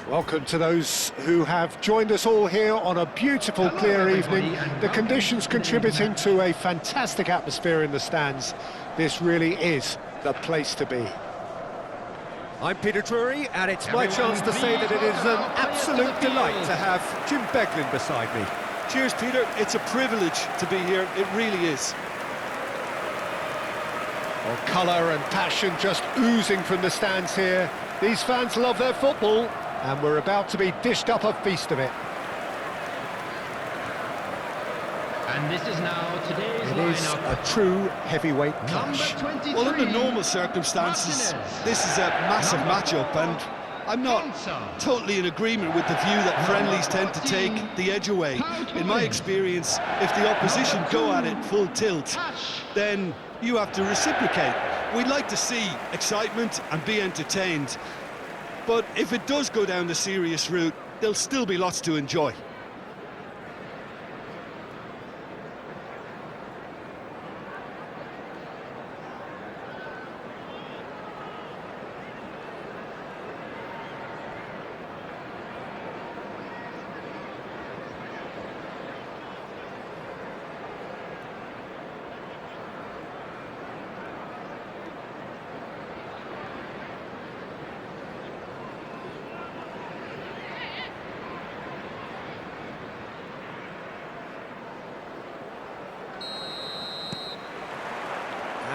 Welcome to those who have joined us all here on a beautiful, clear evening. The conditions contributing to a fantastic atmosphere in the stands. This really is the place to be. I'm Peter Drury, and it's my chance to say that it is an absolute delight to have Jim Beglin beside me. Cheers, Peter. It's a privilege to be here. It really is. Well, colour and passion just oozing from the stands here. These fans love their football, and we're about to be dished up a feast of it. And this is now today's It is a true heavyweight clash. Well, under normal circumstances, this is a massive matchup, and I'm not totally in agreement with the view that friendlies tend to take the edge away. In my experience, if the opposition go at it full tilt, then you have to reciprocate. We'd like to see excitement and be entertained, but if it does go down the serious route, there'll still be lots to enjoy.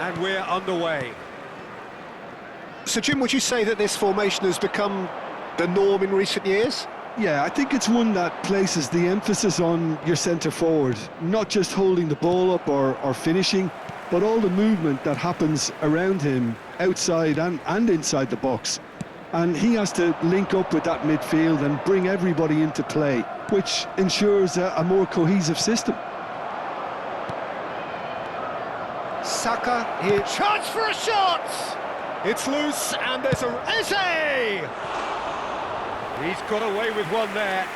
And we're underway. So, Jim, would you say that this formation has become the norm in recent years? Yeah, I think it's one that places the emphasis on your centre forward, not just holding the ball up or finishing, but all the movement that happens around him, outside and inside the box. And he has to link up with that midfield and bring everybody into play, which ensures a more cohesive system. Saka here, chance for a shot! It's loose, and there's a... Eze! He's got away with one there.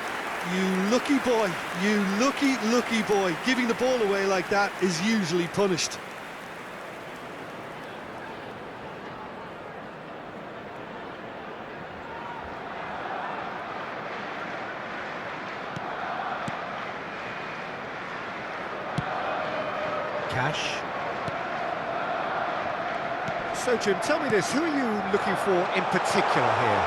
You lucky boy, you lucky boy. Giving the ball away like that is usually punished. Cash. So, Jim, tell me this, who are you looking for in particular here?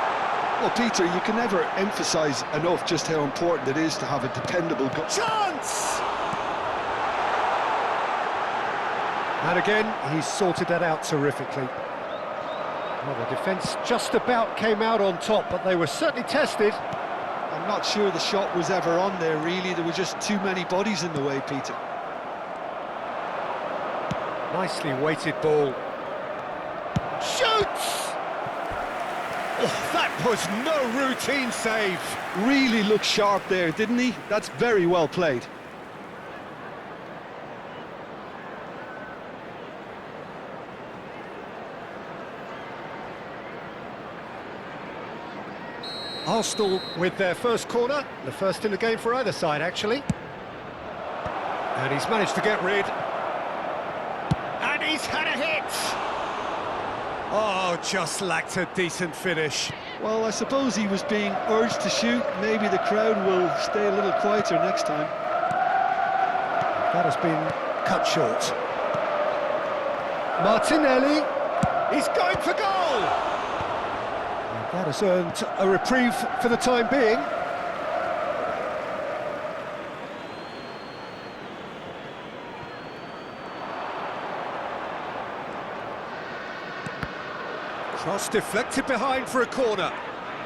Well, Peter, you can never emphasise enough just how important it is to have a dependable goal. Chance! And again, he's sorted that out terrifically. Well, the defence just about came out on top, but they were certainly tested. I'm not sure the shot was ever on there, really. There were just too many bodies in the way, Peter. Nicely weighted ball. Shoots! Oh, that was no routine save. Really looked sharp there, didn't he? That's very well played. Arsenal with their first corner, the first in the game for either side, actually. And he's managed to get rid. And he's had a hit! Oh, just lacked a decent finish. Well, I suppose he was being urged to shoot. Maybe the crowd will stay a little quieter next time. That has been cut short. Martinelli, he's going for goal! And that has earned a reprieve for the time being. Cross deflected behind for a corner.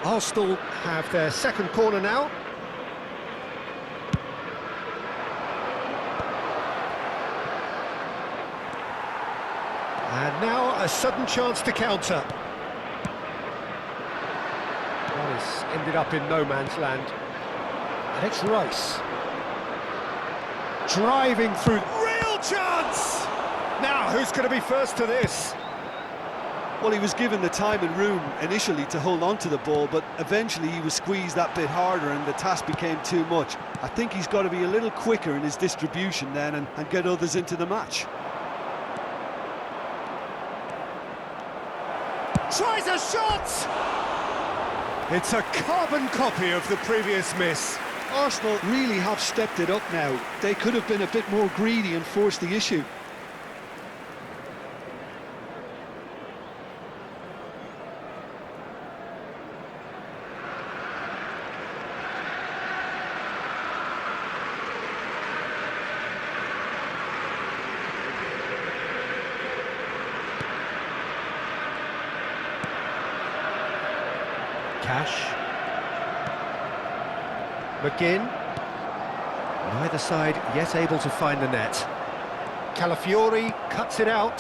Arsenal have their second corner now. And now a sudden chance to counter. That has ended up in no man's land. And it's Rice. Driving through. Real chance! Now, who's going to be first to this? Well, he was given the time and room initially to hold on to the ball, but eventually he was squeezed that bit harder and the task became too much. I think he's got to be a little quicker in his distribution then and get others into the match. Tries a shot! It's a carbon copy of the previous miss. Arsenal really have stepped it up now. They could have been a bit more greedy and forced the issue. Cash. McGinn. Neither side yet able to find the net. Calafiori cuts it out.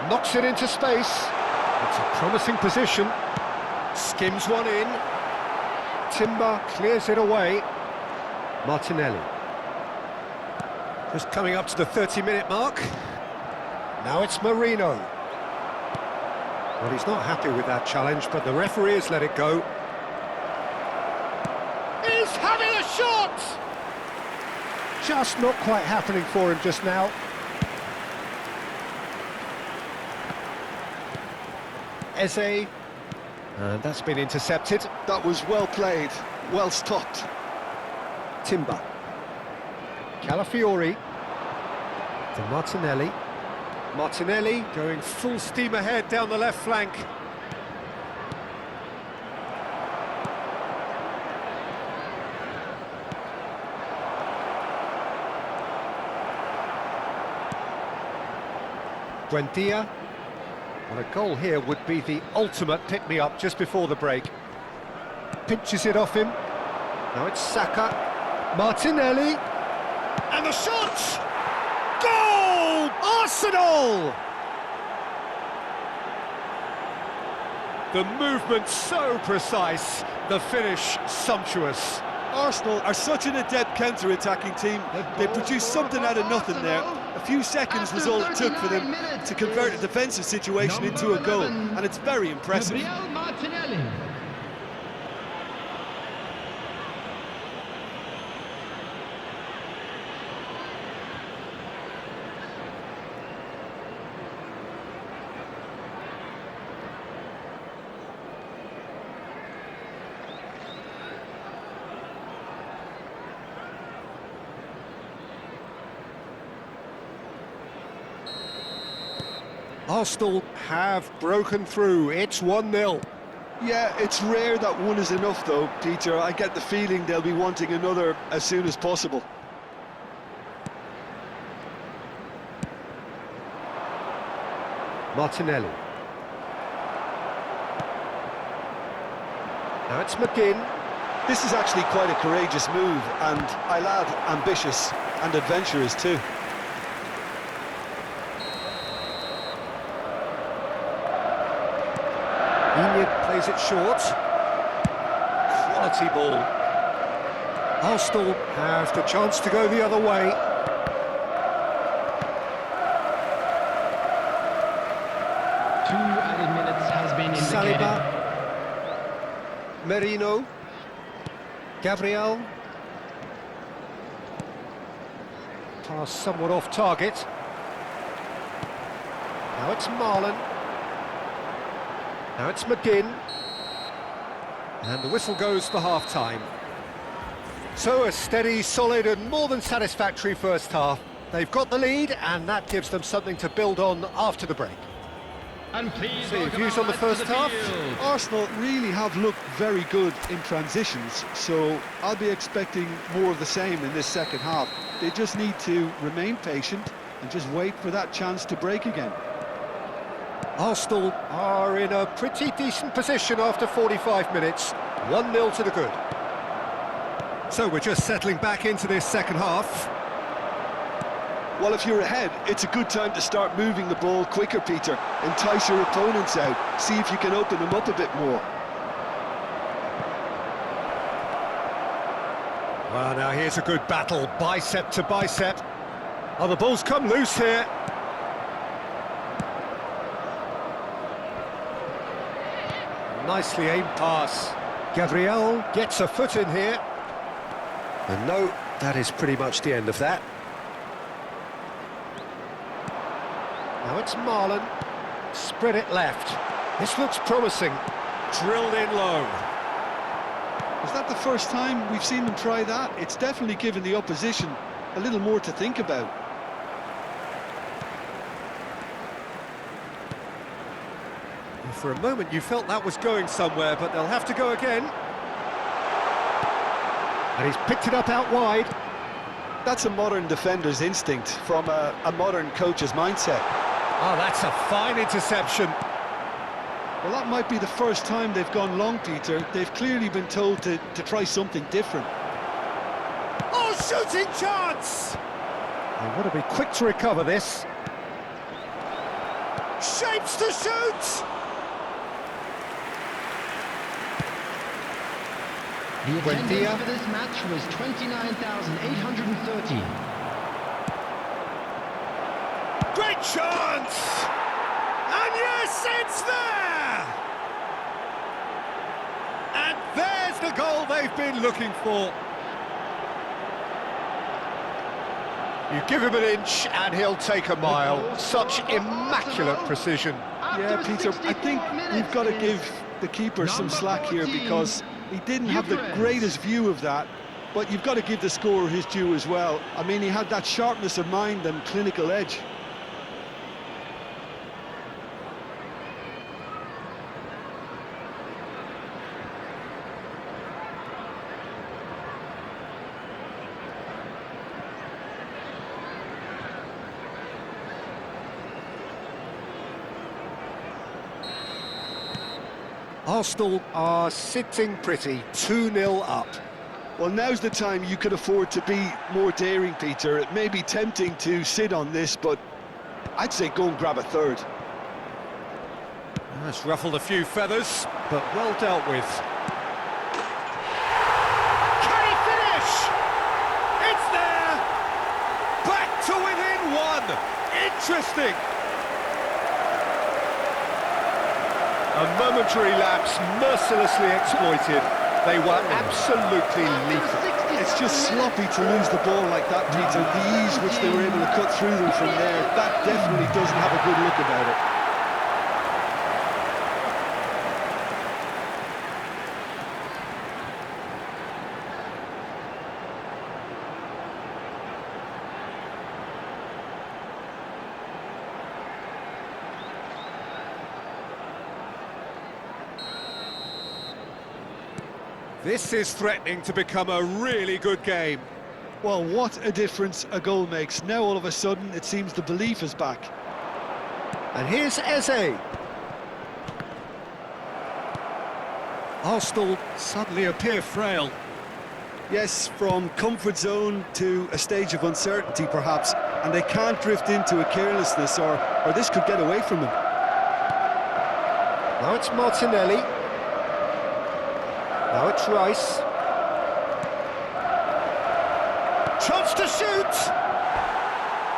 Knocks it into space. It's a promising position. Skims one in. Timber clears it away. Martinelli. Just coming up to the 30-minute mark. Now it's Marino. Well, he's not happy with that challenge, but the referee has let it go. He's having a shot! Just not quite happening for him just now. Eze. And that's been intercepted. That was well played, well stopped. Timber. Calafiori. To Martinelli. Martinelli going full steam ahead down the left flank. Buendia. Well, a goal here would be the ultimate pick-me-up just before the break. Pinches it off him. Now it's Saka. Martinelli. And the shot! Goal! Arsenal! The movement so precise, the finish sumptuous. Arsenal are such an adept counter-attacking team. They produced something out of nothing there. A few seconds was all it took for them to convert a defensive situation into a goal, and it's very impressive. Martinelli. Arsenal have broken through. It's 1-0. Yeah, it's rare that one is enough though, Peter. I get the feeling they'll be wanting another as soon as possible. Martinelli. Now it's McGinn. This is actually quite a courageous move, and I'll add ambitious and adventurous too. Enid plays it short. Quality ball. Arsenal have the chance to go the other way. Two added minutes has been indicated. Saliba. Merino. Gabriel. Pass somewhat off target. Now it's Marlon. Now it's McGinn. And the whistle goes for half-time. So a steady, solid and more than satisfactory first half. They've got the lead and that gives them something to build on after the break. And please So your welcome views on the to first half? field. Arsenal really have looked very good in transitions, so I'll be expecting more of the same in this second half. They just need to remain patient and just wait for that chance to break again. Arsenal are in a pretty decent position after 45 minutes. 1-0 to the good. So we're just settling back into this second half. Well, if you're ahead, it's a good time to start moving the ball quicker, Peter. Entice your opponents out. See if you can open them up a bit more. Well, now here's a good battle, bicep to bicep. Oh, the ball's come loose here. Nicely aimed pass. Gabriel gets a foot in here. And no, that is pretty much the end of that. Now it's Marlon. Spread it left. This looks promising. Drilled in low. Is that the first time we've seen them try that? It's definitely given the opposition a little more to think about. For a moment you felt that was going somewhere, but they'll have to go again. And he's picked it up out wide. That's a modern defender's instinct from a modern coach's mindset. Oh, that's a fine interception. Well, that might be the first time they've gone long, Peter. They've clearly been told to try something different. Oh, shooting chance! They want to be quick to recover this. Shapes to shoot! The attendance for this match was 29,830. Great chance! And yes, it's there! And there's the goal they've been looking for. You give him an inch and he'll take a mile. Such immaculate precision. Yeah, Peter, I think we've got to give the keeper some slack here because he didn't have the greatest view of that, but you've got to give the scorer his due as well. I mean, he had that sharpness of mind and clinical edge. Arsenal are sitting pretty, 2-0 up. Well, now's the time you could afford to be more daring, Peter. It may be tempting to sit on this, but I'd say go and grab a third. That's ruffled a few feathers, but well dealt with. Can he finish? It's there! Back to within one! Interesting! A momentary lapse mercilessly exploited. They were absolutely lethal. It's just sloppy to lose the ball like that, Peter. The ease which they were able to cut through them from there, that definitely doesn't have a good look about it. This is threatening to become a really good game. Well, what a difference a goal makes. Now all of a sudden it seems the belief is back. And here's Eze. Arsenal suddenly appear frail. Yes, from comfort zone to a stage of uncertainty perhaps, and they can't drift into a carelessness or this could get away from them. Now it's Martinelli. Now it's Rice. Chance to shoot!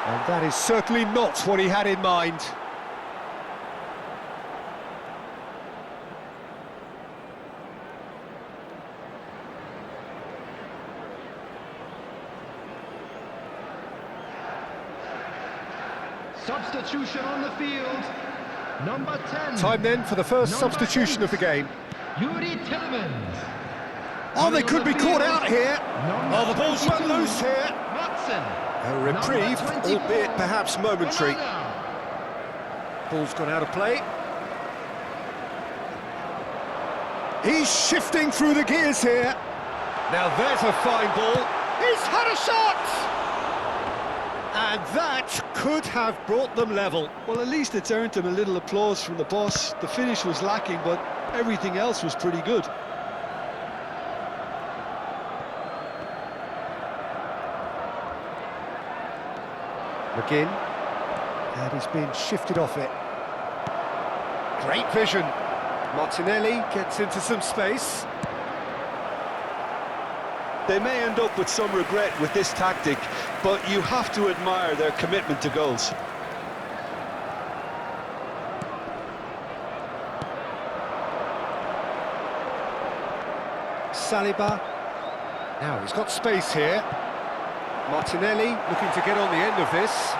And that is certainly not what he had in mind. Substitution on the field. Number 10. Time then for the first substitution of the game. Yuri Tillemans. Oh, they could be caught out here. Oh, the ball's run 22. loose here. Watson. A reprieve, Number 24. albeit perhaps momentary. Ronaldo. Ball's gone out of play. He's shifting through the gears here. Now there's a fine ball. He's had a shot! And that could have brought them level. Well, at least it's earned him a little applause from the boss. The finish was lacking, but everything else was pretty good. McGinn, and he's been shifted off it. Great vision. Martinelli gets into some space. They may end up with some regret with this tactic, but you have to admire their commitment to goals. Saliba. Now he's got space here. Martinelli looking to get on the end of this.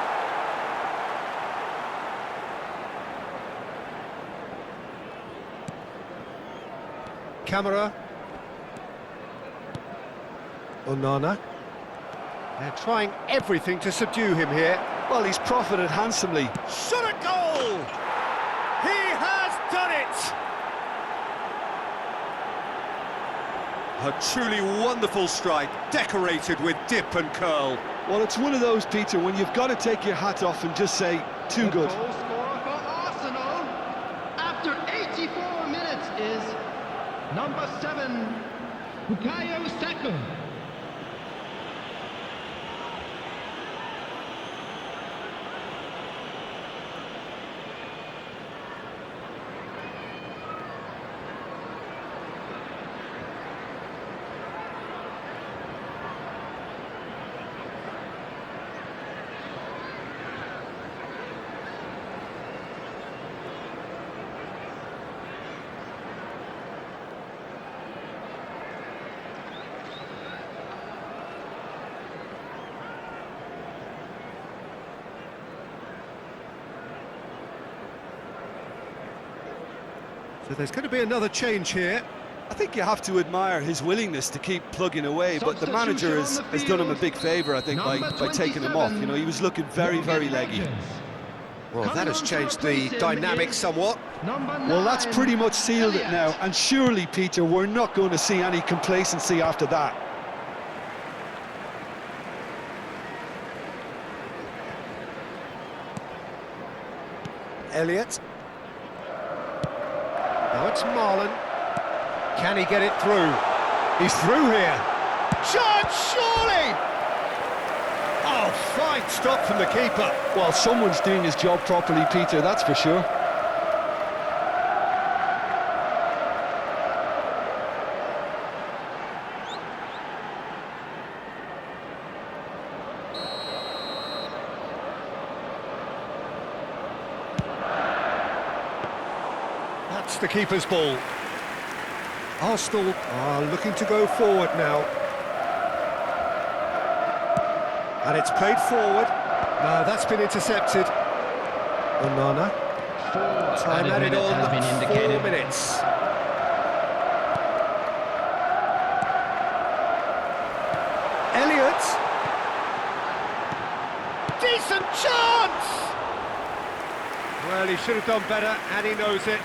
Camera. Onana. They're trying everything to subdue him here. Well, he's profited handsomely. Shot at goal! He has done it! A truly wonderful strike, decorated with dip and curl. Well, it's one of those, Peter, when you've got to take your hat off and just say, too good. The goal scorer for Arsenal after 84 minutes is number 7, Bukayo Saka. So there's going to be another change here. I think you have to admire his willingness to keep plugging away, but the manager has done him a big favour, I think, by taking him off. You know, he was looking very, very leggy. Well, that has changed the dynamic somewhat. Well, that's pretty much sealed it now, and surely, Peter, we're not going to see any complacency after that. Elliott. Now it's Marlon. Can he get it through? He's through here. Chance, surely! Oh, fine stop from the keeper. Well, someone's doing his job properly, Peter, that's for sure. That's the keeper's ball. Arsenal are looking to go forward now. And it's played forward. No, that's been intercepted. Onana. Time added on, 4 minutes. Elliott. Decent chance! Well, he should have done better, and he knows it.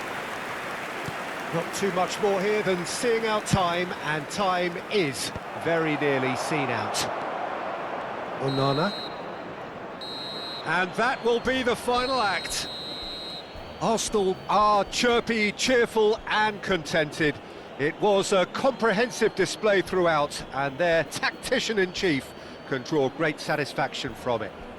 Not too much more here than seeing out time, and time is very nearly seen out. Onana. And that will be the final act. Arsenal are chirpy, cheerful and contented. It was a comprehensive display throughout, and their tactician-in-chief can draw great satisfaction from it.